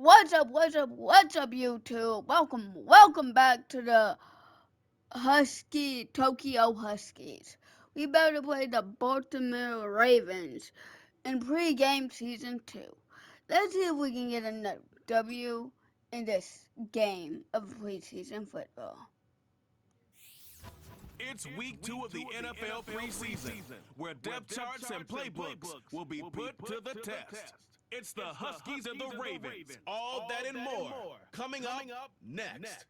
What's up, YouTube? Welcome back to the Tokyo Huskies. We about to play the Baltimore Ravens in pregame season 2. Let's see if we can get a W in this game of preseason football. It's week 2 of the NFL preseason, where depth charts and playbooks will be put to the test. It's the Huskies and the Ravens, all that and more, coming up next.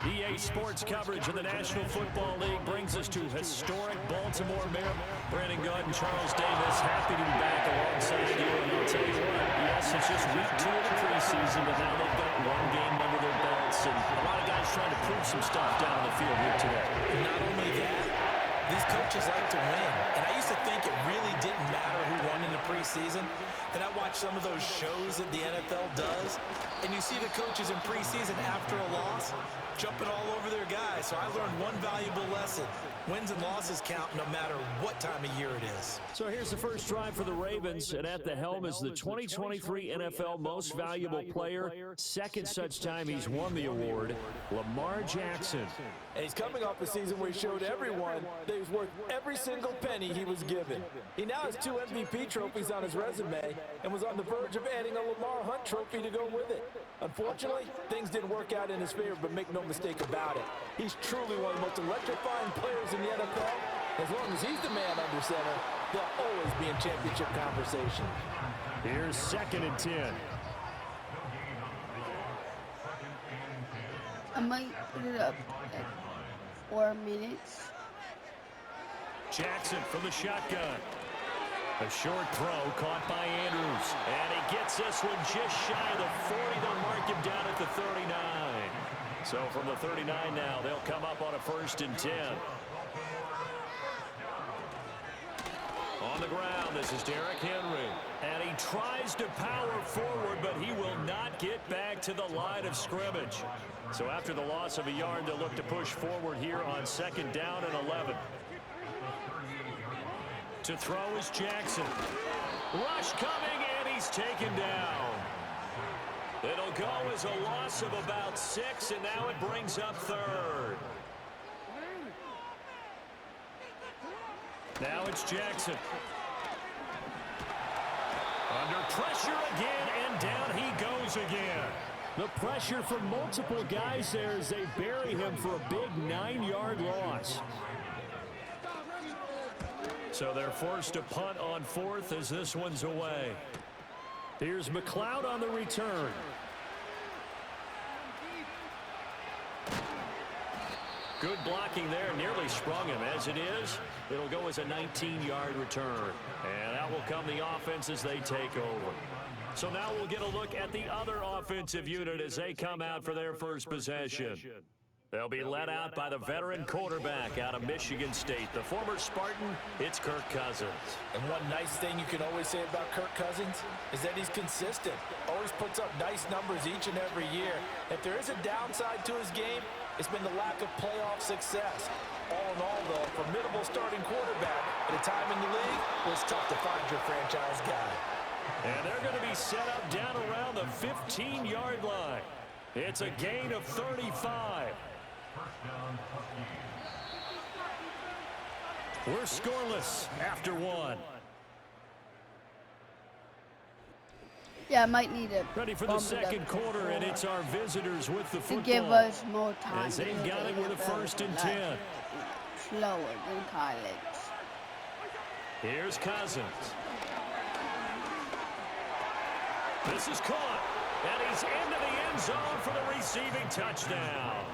EA Sports coverage of the National Football League brings us to historic Baltimore, Maryland. Brandon Gutt and Charles Davis, happy to be back alongside you. And I'll tell you what, yes, it's just week 2 of the preseason, but now they've got one game under their belts. And a lot of guys trying to prove some stuff down on the field here today. Not only that, these coaches like to win. And I used to think it really didn't matter who won in the preseason. Then I watched some of those shows that the NFL does, and you see the coaches in preseason after a loss jumping all over their guys. So I learned one valuable lesson. Wins and losses count no matter what time of year it is. So here's the first drive for the Ravens, and at the helm is the 2023 NFL Most Valuable Player. Second such time he's won the award, Lamar Jackson. And he's coming off a season where he showed everyone that he was worth every single penny he was given. He now has 2 MVP trophies on his resume and was on the verge of adding a Lamar Hunt trophy to go with it. Unfortunately, things didn't work out in his favor, but make no mistake about it. He's truly one of the most electrifying players in the NFL. As long as he's the man under center, they'll always be in championship conversation. Here's 2nd and 10. I might put it up at 4 minutes. Jackson from the shotgun. A short throw caught by Andrews. And he gets this one just shy of the 40. They'll mark him down at the 39. So from the 39 now, they'll come up on a 1st and 10. On the ground, this is Derrick Henry. And he tries to power forward, but he will not get back to the line of scrimmage. So after the loss of a yard, they'll look to push forward here on 2nd down and 11. To throw is Jackson. Rush coming, and he's taken down. It'll go as a loss of about 6, and now it brings up 3rd. Now it's Jackson. Under pressure again, and down he goes again. The pressure from multiple guys there as they bury him for a big 9-yard loss. So they're forced to punt on 4th as this one's away. Here's McLeod on the return. Good blocking there, nearly sprung him. As it is, it'll go as a 19-yard return. And that will come the offense as they take over. So now we'll get a look at the other offensive unit as they come out for their first possession. They'll be led out by the veteran quarterback out of Michigan State. The former Spartan, it's Kirk Cousins. And one nice thing you can always say about Kirk Cousins is that he's consistent. Always puts up nice numbers each and every year. If there is a downside to his game, it's been the lack of playoff success. All in all, though, a formidable starting quarterback at a time in the league where it's tough to find your franchise guy. And they're going to be set up down around the 15-yard line. It's a gain of 35. We're scoreless after 1. Yeah, I might need to Ready for the second quarter, and it's our visitors with the football. to give us more time. As they've got it with a 1st and 10. Slower than college. Here's Cousins. This is caught, and he's into the end zone for the receiving touchdown.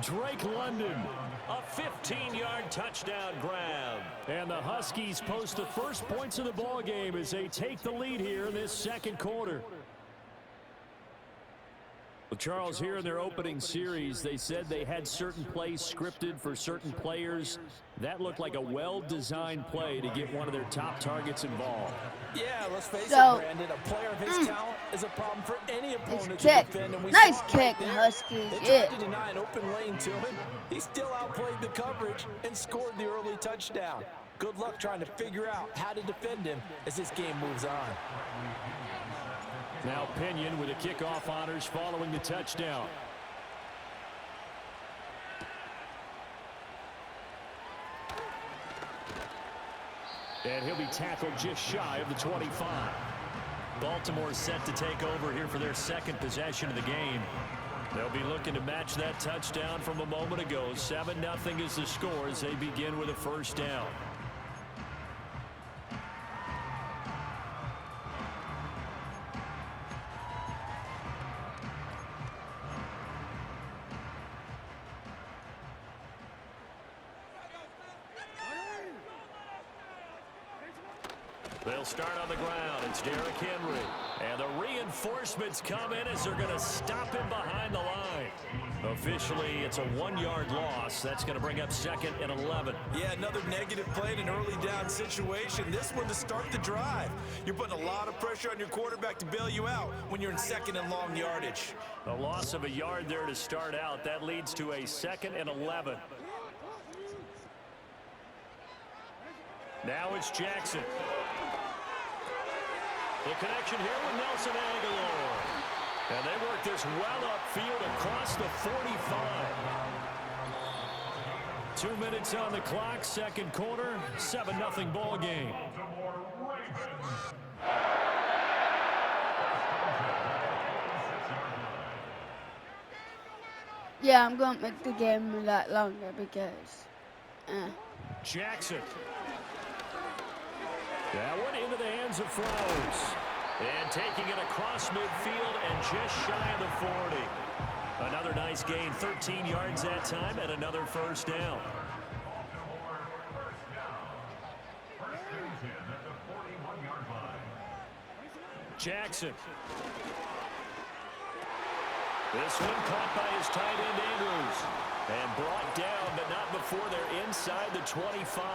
Drake London, a 15-yard touchdown grab. And the Huskies post the first points of the ball game as they take the lead here in this second quarter. Well, Charles, here in their opening series, they said they had certain plays scripted for certain players. That looked like a well-designed play to get one of their top targets involved. Yeah, let's face it, Brandon. A player of his talent is a problem for any opponent to defend. And we nice saw it kick, right Huskies. They tried to deny an open lane to him. He still outplayed the coverage and scored the early touchdown. Good luck trying to figure out how to defend him as this game moves on. Now Pinion with the kickoff honors following the touchdown. And he'll be tackled just shy of the 25. Baltimore set to take over here for their second possession of the game. They'll be looking to match that touchdown from a moment ago. 7-0 is the score as they begin with a first down. They'll start on the ground. It's Derrick Henry. And the reinforcements come in as they're going to stop him behind the line. Officially, it's a 1-yard loss. That's going to bring up 2nd and 11. Yeah, another negative play in an early down situation. This one to start the drive. You're putting a lot of pressure on your quarterback to bail you out when you're in 2nd and long yardage. A loss of a yard there to start out. That leads to a 2nd and 11. Now it's Jackson. The connection here with Nelson Aguilar. And they work this well upfield across the 45. 2 minutes on the clock, second quarter, 7-0 ball game. Yeah, I'm going to make the game a lot longer because... Jackson. That one into the hands of Flowers. And taking it across midfield and just shy of the 40. Another nice gain, 13 yards that time, and another first down. Jackson. This one caught by his tight end Andrews. And brought down, but not before they're inside the 25.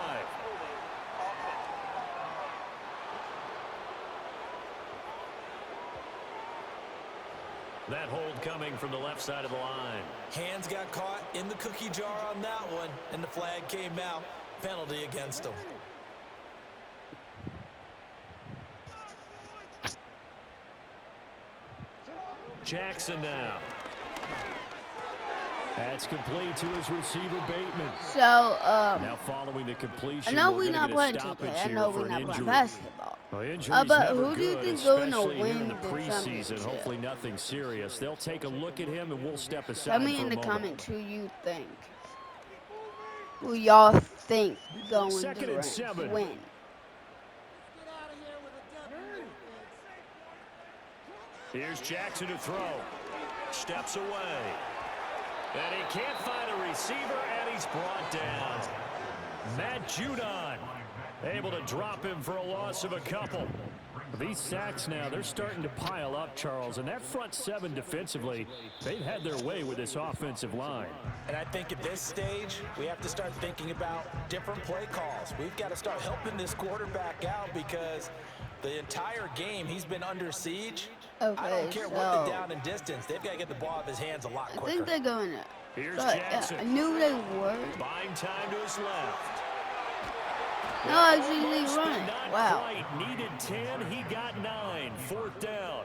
That hold coming from the left side of the line. Hands got caught in the cookie jar on that one, and the flag came out. Penalty against them. Jackson now. That's complete to his receiver, Bateman. So, now following the completion, I know we're not playing today. I know we're not playing basketball. But who do you think is going to win the preseason? Hopefully nothing serious. They'll take a look at him, and we'll step aside Tell me for in the a moment. comments who you think. Who y'all think going Second and to 7. win. Here's Jackson to throw. Steps away. And he can't find a receiver, and he's brought down. Matt Judon able to drop him for a loss of a couple. These sacks now, they're starting to pile up, Charles. And that front seven defensively, they've had their way with this offensive line. And I think at this stage, we have to start thinking about different play calls. We've got to start helping this quarterback out because the entire game he's been under siege. Okay, I don't care what the down and distance. They've got to get the ball out of his hands a lot quicker. I think they're going to. Here's But, Jackson. I knew they were. Buying time to his left. No, actually he's running. Not Wow. quite. Needed 10. He got 9. Fourth down.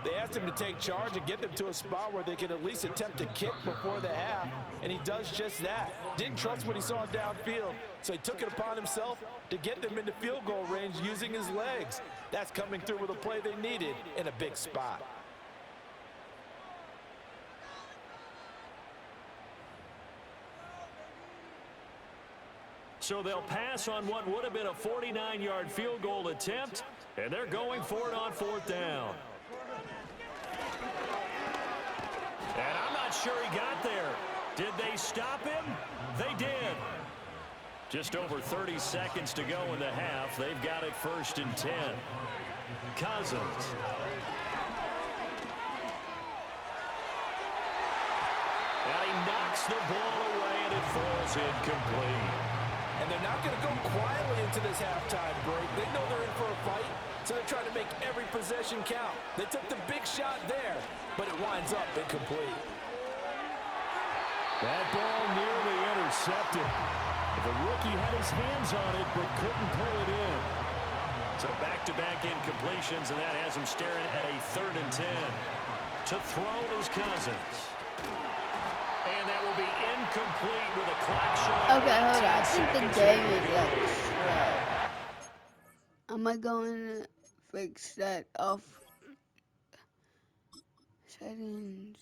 They asked him to take charge and get them to a spot where they could at least attempt to kick before the half, and he does just that. Didn't trust what he saw downfield, so he took it upon himself to get them into field goal range using his legs. That's coming through with a play they needed in a big spot. So they'll pass on what would have been a 49-yard field goal attempt, and they're going for it on fourth down. And I'm not sure he got there. Did they stop him? They did. Just over 30 seconds to go in the half. They've got it 1st and 10. Cousins. And he knocks the ball away, and it falls incomplete. And they're not going to go quietly into this halftime break. They know they're in for a fight, so they're trying to make every possession count. They took the big shot there, but it winds up incomplete. That ball nearly intercepted. The rookie had his hands on it, but couldn't pull it in. So back-to-back incompletions, and that has him staring at a 3rd and 10. To throw is Cousins. And that will be incomplete with a clock shot. Okay, hold on. I think the game is like slow. Am I going to fix that off? Settings.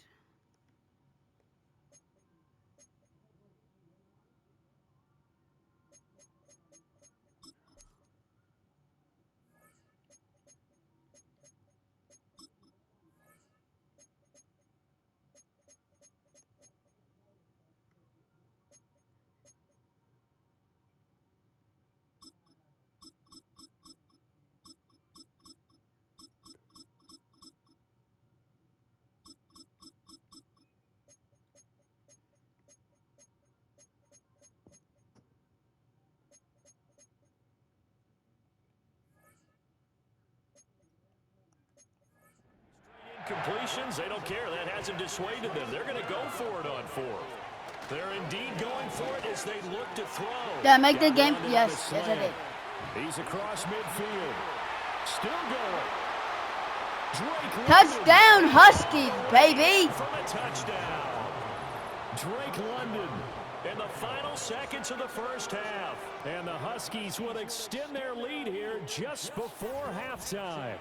Completions, they don't care. That hasn't dissuaded them. They're going to go for it on 4th. They're indeed going for it as they look to throw. Did I make the game? Yes, yes I did. He's across midfield. Still going. Drake Touchdown Huskies, baby! for a touchdown. Drake London in the final seconds of the first half. And the Huskies will extend their lead here just before halftime.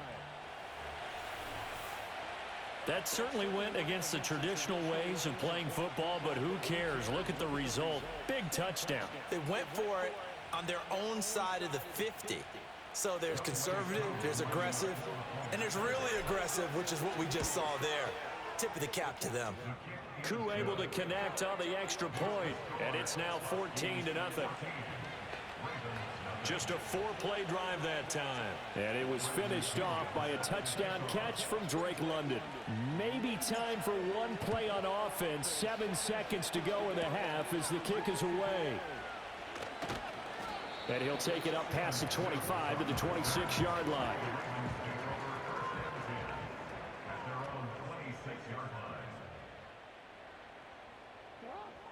That certainly went against the traditional ways of playing football, but who cares? Look at the result. Big touchdown. They went for it on their own side of the 50. So there's conservative, there's aggressive, and there's really aggressive, which is what we just saw there. Tip of the cap to them. Koo able to connect on the extra point, and it's now 14-0. Just a 4-play drive that time. And it was finished off by a touchdown catch from Drake London. Maybe time for one play on offense. 7 seconds to go in the half as the kick is away. And he'll take it up past the 25 to the 26-yard line.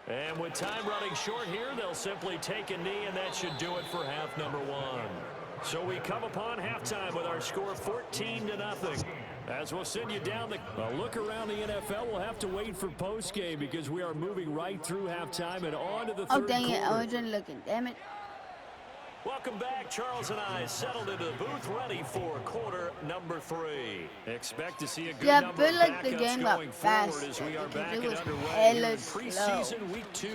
And with time running short here, they'll simply take a knee, and that should do it for half number 1. So we come upon halftime with our score 14-0. As we'll send you down a look around the NFL, we'll have to wait for postgame because we are moving right through halftime and on to the third quarter. Oh, dang it. I wasn't looking. Damn it. Welcome back. Charles and I settled into the booth ready for quarter number 3. Expect to see a good number I feel of like the backups game got going forward as faster we are because back it and was underway hella here in slow. preseason week 2.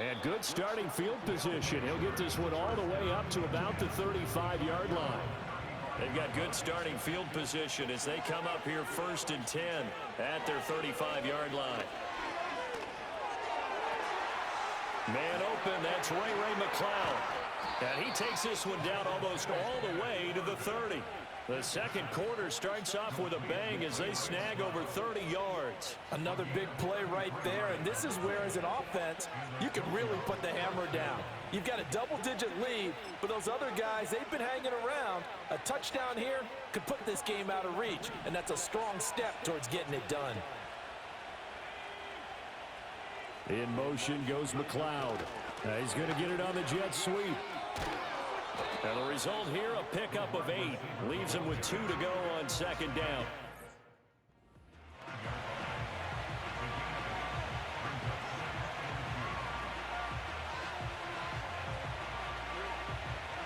And good starting field position. He'll get this one all the way up to about the 35-yard line. They've got good starting field position as they come up here 1st and 10 at their 35-yard line. Man open, that's Ray McCloud. And he takes this one down almost all the way to the 30. The second quarter starts off with a bang as they snag over 30 yards. Another big play right there, and this is where, as an offense, you can really put the hammer down. You've got a double-digit lead, but those other guys, they've been hanging around. A touchdown here could put this game out of reach, and that's a strong step towards getting it done. In motion goes McCloud. He's going to get it on the jet sweep. And the result here, a pickup of 8. Leaves him with 2 to go on 2nd down.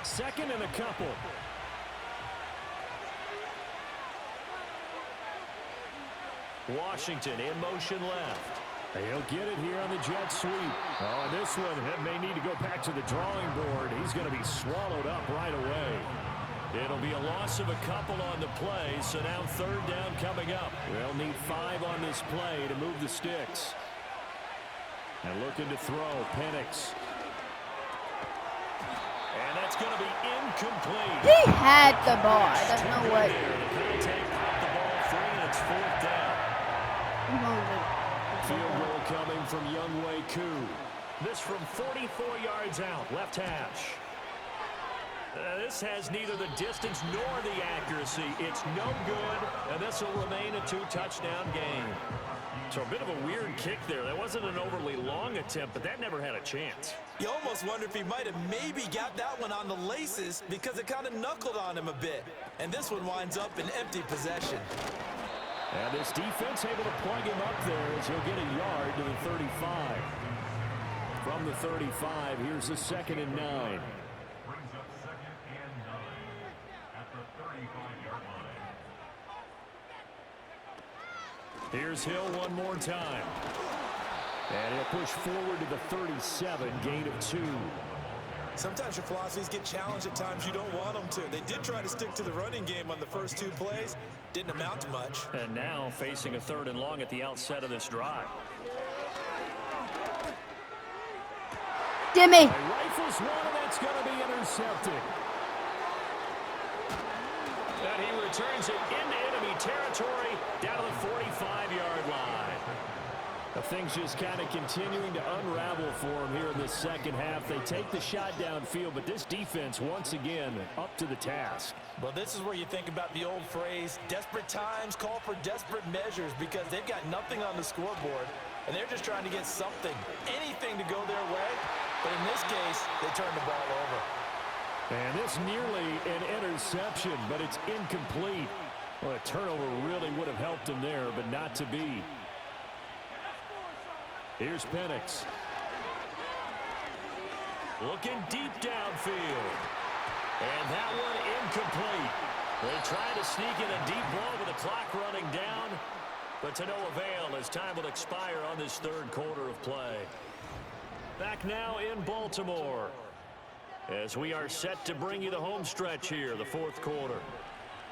Second and a couple. Washington in motion left. He'll get it here on the jet sweep. Oh, and this one may need to go back to the drawing board. He's going to be swallowed up right away. It'll be a loss of a couple on the play, so now 3rd down coming up. They'll need 5 on this play to move the sticks. And looking to throw, Penix. And that's going to be incomplete. He had the ball. I don't know what. The contact popped the ball free, and it's 4th down. Field goal coming from Younghoe Koo. This from 44 yards out, left hash. This has neither the distance nor the accuracy. It's no good, and this will remain a 2-touchdown game. So a bit of a weird kick there. That wasn't an overly long attempt, but that never had a chance. You almost wonder if he might have maybe got that one on the laces because it kind of knuckled on him a bit. And this one winds up in empty possession. And this defense able to plug him up there as he'll get a yard to the 35. From the 35, here's the 2nd and 9. Brings up 2nd and 9 at the 35-yard line. Here's Hill one more time. And he'll push forward to the 37, gain of 2. Sometimes your philosophies get challenged at times you don't want them to. They did try to stick to the running game on the first 2 plays. Didn't amount to much. And now facing a 3rd and long at the outset of this drive. Jimmy. He rifles one, and that's going to be intercepted. And he returns it into enemy territory down to the 45-yard line. Things just kind of continuing to unravel for him here in the second half. They take the shot downfield, but this defense once again up to the task. Well, this is where you think about the old phrase, desperate times call for desperate measures, because they've got nothing on the scoreboard, and they're just trying to get something, anything to go their way. But in this case, they turn the ball over. And this nearly an interception, but it's incomplete. Well, a turnover really would have helped him there, but not to be. Here's Penix. Looking deep downfield. And that one incomplete. They try to sneak in a deep ball with the clock running down, but to no avail as time will expire on this 3rd quarter of play. Back now in Baltimore as we are set to bring you the home stretch here, the 4th quarter.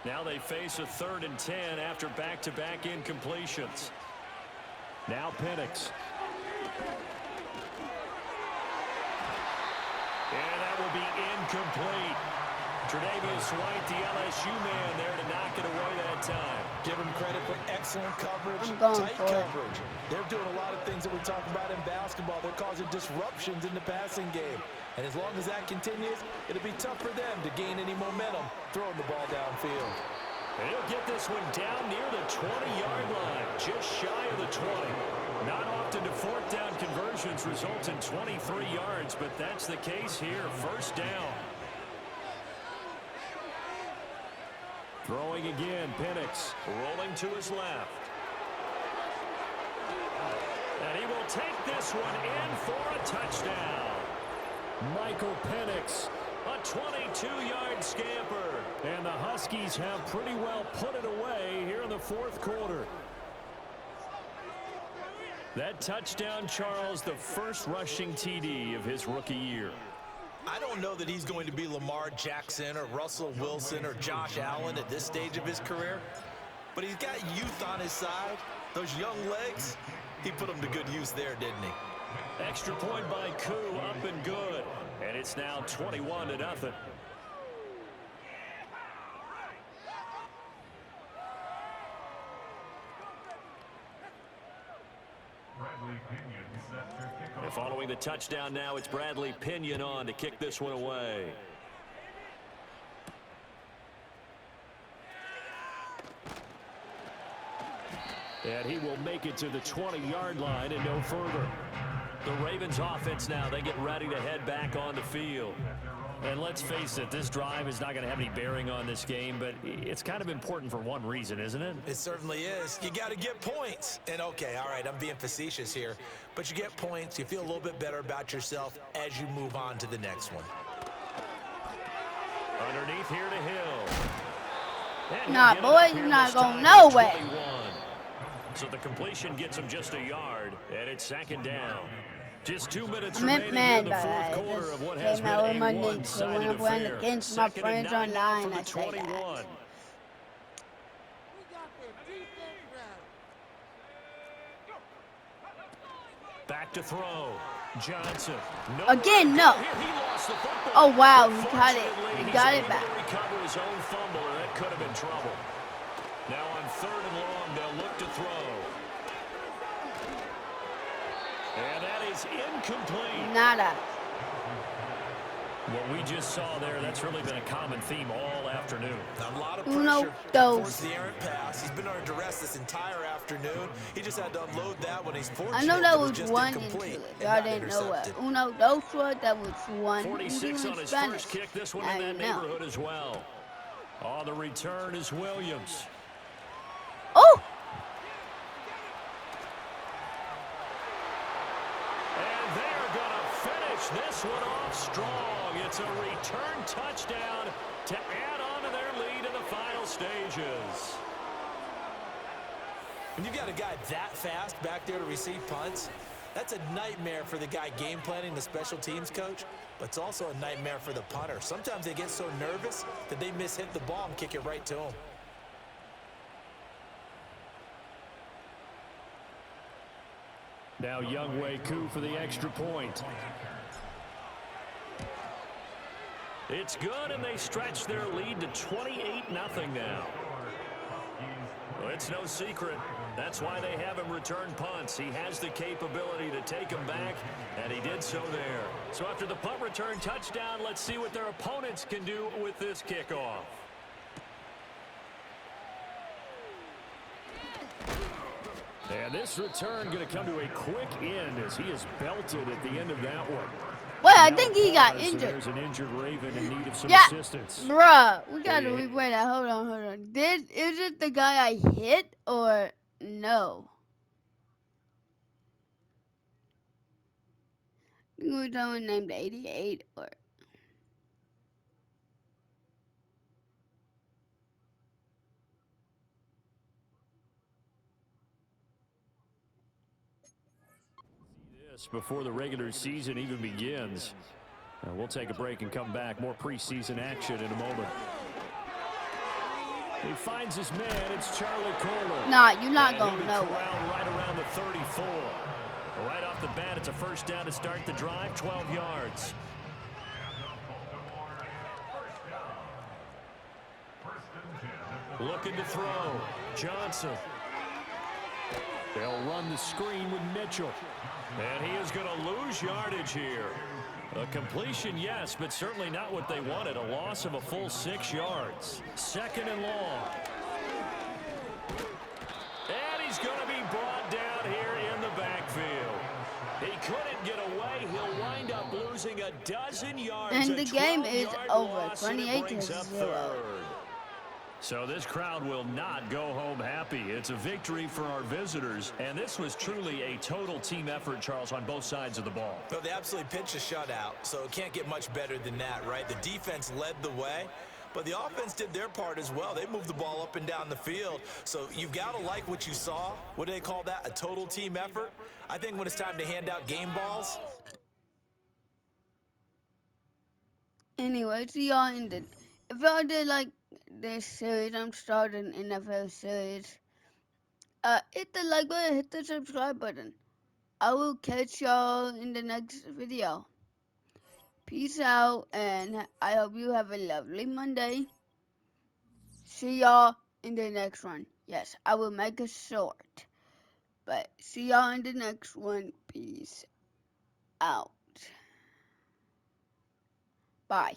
Now they face a 3rd and 10 after back-to-back incompletions. Now Penix. And that will be incomplete. Tre'Davious White, the LSU man, there to knock it away that time. Give him credit for excellent coverage, I'm going tight for it. coverage. They're doing a lot of things that we talk about in basketball. They're causing disruptions in the passing game. And as long as that continues, it'll be tough for them to gain any momentum throwing the ball downfield. And he'll get this one down near the 20-yard line, just shy of the 20. Not often do 4th down conversions result in 23 yards, but that's the case here. 1st down. Throwing again, Penix rolling to his left. And he will take this one in for a touchdown. Michael Penix, a 22-yard scamper. And the Huskies have pretty well put it away here in the 4th quarter. That touchdown, Charles, the first rushing TD of his rookie year. I don't know that he's going to be Lamar Jackson or Russell Wilson or Josh Allen at this stage of his career, but he's got youth on his side. Those young legs, he put them to good use there, didn't he? Extra point by Koo, up and good. And it's now 21-0. Bradley Pinion set to kick off. And following the touchdown now, it's Bradley Pinion on to kick this one away. And he will make it to the 20-yard line and no further. The Ravens offense now, they get ready to head back on the field. And let's face it, this drive is not going to have any bearing on this game, but it's kind of important for one reason, isn't it? It certainly is. You got to get points. And okay, all right, I'm being facetious here, but you get points, you feel a little bit better about yourself as you move on to the next one. Underneath here to Hill. And Nah, he'll get it boy, up you're here not this going time no to way. 21. So the completion gets him just a yard, and it's 2nd down. Just 2 minutes I'm remaining mad in the by 4th that. quarter Just of what has came out with been my a niece, so one-sided when I'm playing affair. against my 2nd and friends 9 online, from the I say that. 21. Back to throw. Johnson. No Again, no. Here he lost the football. Oh, wow, he got it. Fortunately, He got he's it able back. to recover his own fumble, or that could have been trouble. Now on 3rd and long, they'll look to throw. And that is incomplete. Nada. What we just saw there, that's really been a common theme all afternoon. A lot of Uno, pressure dos. forced the errant pass. He's been under duress this entire afternoon. He just had to unload that when he's fortunate. I know that it was just one into incomplete it. and Y'all not didn't know what intercepted. uno dos was. That was one into 46 in on his Spanish. first kick. This one I in that know. neighborhood as well. On the return is Williams. Oh! And they're going to finish this one off strong. It's a return touchdown to add on to their lead in the final stages. When you've got a guy that fast back there to receive punts, that's a nightmare for the guy game planning, the special teams coach, but it's also a nightmare for the punter. Sometimes they get so nervous that they mishit the ball and kick it right to him. Now Younghoe Koo for the extra point. It's good, and they stretch their lead to 28-0 now. Well, it's no secret. That's why they have him return punts. He has the capability to take them back, and he did so there. So after the punt return touchdown, let's see what their opponents can do with this kickoff. And this return going to come to a quick end as he is belted at the end of that one. Wait, I Now think he got pause, so injured. There's an injured Raven in need of some Yeah. assistance. Bruh, we gotta Yeah. replay that. Hold on. Is it the guy I hit or no? I think it was someone named 88 or. This before the regular season even begins. We'll take a break and come back. More preseason action in a moment. He finds his man. It's Charlie Kolar. Nah, you're not And going he'll be nowhere. corralled right around the 34. Right off the bat, it's a first down to start the drive, 12 yards. Looking to throw. Johnson. They'll run the screen with Mitchell. And he is going to lose yardage here. A completion, yes, but certainly not what they wanted. A loss of a full 6 yards. Second and long. And he's going to be brought down here in the backfield. He couldn't get away. He'll wind up losing a dozen yards. And the game is 12-yard over, loss, and it 28 to brings up 0. third. So this crowd will not go home happy. It's a victory for our visitors, and this was truly a total team effort, Charles, on both sides of the ball. Well, they absolutely pitched a shutout, so it can't get much better than that, right? The defense led the way, but the offense did their part as well. They moved the ball up and down the field, so you've got to like what you saw. What do they call that? A total team effort? I think when it's time to hand out game balls. Anyway, see y'all in the. If y'all did like this series, I'm starting NFL series. Hit the like button, hit the subscribe button. I will catch y'all in the next video. Peace out, and I hope you have a lovely Monday. See y'all in the next one. Yes, I will make it short. But see y'all in the next one. Peace out. Bye.